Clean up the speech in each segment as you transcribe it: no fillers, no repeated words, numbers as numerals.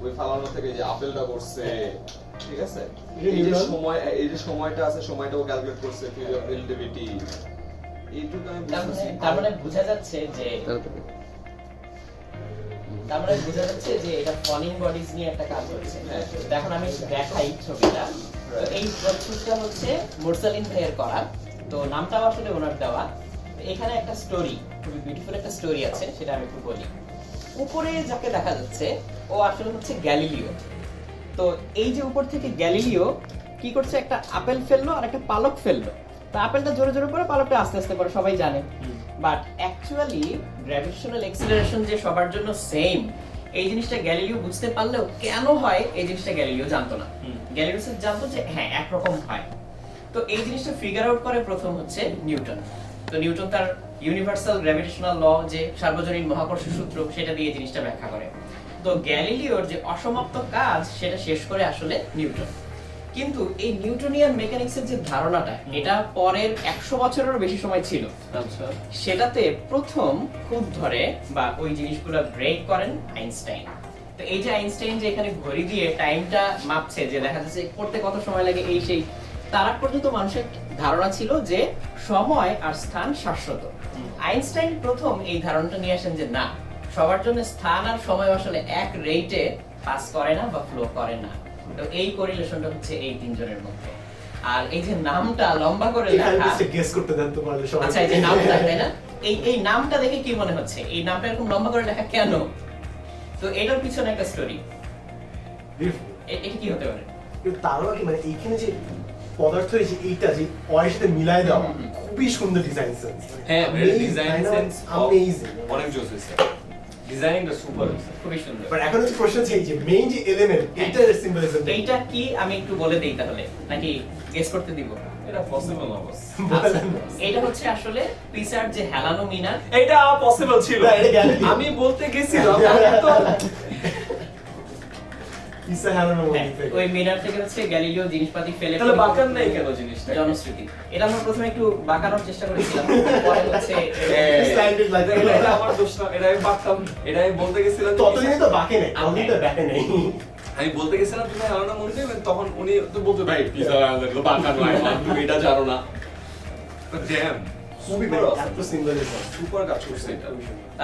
ওই ফালানো থেকে যে আপেলটা করছে, ঠিক আছে, এটা নিউটন। এই যে সময়টা আছে, সময়টাও ক্যালকুলেট করছে, থিওরি অফ রিলেটিভিটি, এইটুকু আমি বুঝতেছি। তার মানে বোঝা যাচ্ছে যে এটা ফলিং বডিজ নিয়ে একটা কাজ হচ্ছে। তো এখন আমি দেখাই ছবিটা। তো এই প্রস্তুতটা হচ্ছে মুরসালিন ভাইয়ের করা, তো নামটাও আসলে ওনার দেওয়া। এখানে একটা স্টোরি, খুবই বিউটিফুল একটা স্টোরি আছে, সেটা আমি একটু বলি। উপরে যাকে দেখা যাচ্ছে ও আসলে হচ্ছে গ্যালিলিও। তো এই যে উপর থেকে গ্যালিলিও কি করছে, একটা আপেল ফেললো আর একটা পালক ফেললো। তো আপেলটা জোরে জোরে পড়ে, পালকটা আস্তে আস্তে পড়ে, সবাই জানে। বাট অ্যাকচুয়ালি গ্র্যাভিটেশনাল এক্সিলারেশন যে সবার জন্য সেম, এই জিনিসটা গ্যালিলিও বুঝতে পারলেও কেন হয় এই জিনিসটা গ্যালিলিও জানতো না। গ্যালিলিও জানতো যে হ্যাঁ একরকম হয়। তো এই জিনিসটা ফিগার আউট করে প্রথম হচ্ছে নিউটন। তো নিউটন তার ইউনিভার্সাল গ্র্যাভিটেশনাল ল, যে সার্বজনীন মহাকর্ষ সূত্র, সেটা দিয়ে জিনিসটা ব্যাখ্যা করে। তো গ্যালিলিওর যে অসমাপ্ত কাজ সেটা শেষ করে আসলে নিউটন। কিন্তু এই নিউটনিয়ান মেকানিক্সের যে ধারণাটা, এটা পরের 100 বছরেরও বেশি সময় ছিল। আচ্ছা, সেটাতে প্রথম খুব ধরে বা ওই জিনিসগুলো ব্রেক করেন আইনস্টাইন। তো এই যে আইনস্টাইন যে এখানে ঘড়ি দিয়ে টাইমটা মাপছে, যে দেখা যাচ্ছে করতে কত সময় লাগে এই সেই, তার আগ পর্যন্ত মানুষের ধারণা ছিল যে সময় আর স্থান শাশ্বত। আইনস্টাইন প্রথম এই ধারণাটা নিয়ে আসেন যে না, সবার জন্য স্থান আর সময় আসলে এক রেটে পাস করে না বা ফ্লো করে না। তো এই কোরিলেশনটা হচ্ছে এই তিনজনের মধ্যে। আর এই যে নামটা লম্বা করে লেখা, গেস করতে দেন তো পারলে সবাই। আচ্ছা এই যে নামটা, তাই না, এই নামটা দেখে কি মনে হচ্ছে এই নামটা এরকম লম্বা করে লেখা কেন? তো এটার পিছনে একটা স্টোরি। এটা কি হতে পারে? তারও কি মানে এইখানে যে পদার্থ যে এইটা যে অয়ের সাথে মিলায় দেওয়া, খুবই সুন্দর ডিজাইন সেন্স। হ্যাঁ, ডিজাইন সেন্স অ্যামেজিং, অনেক জোস হয়েছে, ডিজাইনটা সুপার হয়েছে, খুবই সুন্দর। বাট এখন হচ্ছে প্রশ্ন হচ্ছে এই যে মেইন যে এলিমেন্ট, এটার সিম্বলিজম এইটা কি আমি একটু বলে দেই তাহলে, নাকি গেস করতে দিব? এটা পসিবল না বস। এটা হচ্ছে আসলে পিসার যে হেলানো মিনার। এটা পসিবল ছিল, না, এটা গ্যালিলিও। আমি বলতে গেছিলাম, আমি তো ইসা হ্যালোনো হ্যাঁ, ওই মিনার থেকে হচ্ছে গ্যালিলিও জিনিসপাতি ফেলে তাহলে বাঁকান নাই কেন জিনিসটা? জনশ্রুতি। এটা আমরা প্রথমে একটু বাঁকানোর চেষ্টা করেছিলাম, পরে হচ্ছে স্ট্যান্ডার্ড লাইক এটা আমার দোষ না, এটা আমি বাঁকতাম, এটা আমি বলতে গেছিলাম। ততদিনে তো বাকি নেই, আমি তো ব্যাকে নেই। আমি বলতে গেছিলাম তুমি হারানো মনে নেই, তখন উনি তো বলতো ভাই পিজা লাগলো বাঁকানো হয়, তুমি এটা জানো না। ড্যাম খুবই সুপার এত সিম্বলিজম। সুপার কাজ করছে এটা।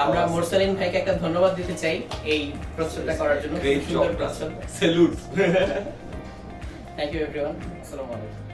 আমরা মোরসালিন ভাইকে একটা ধন্যবাদ দিতে চাই এই প্রশ্নটা করার জন্য। গ্রেট সুন্দর জব, প্রশ্ন। স্যালুট। Thank you everyone. আসসালামু আলাইকুম।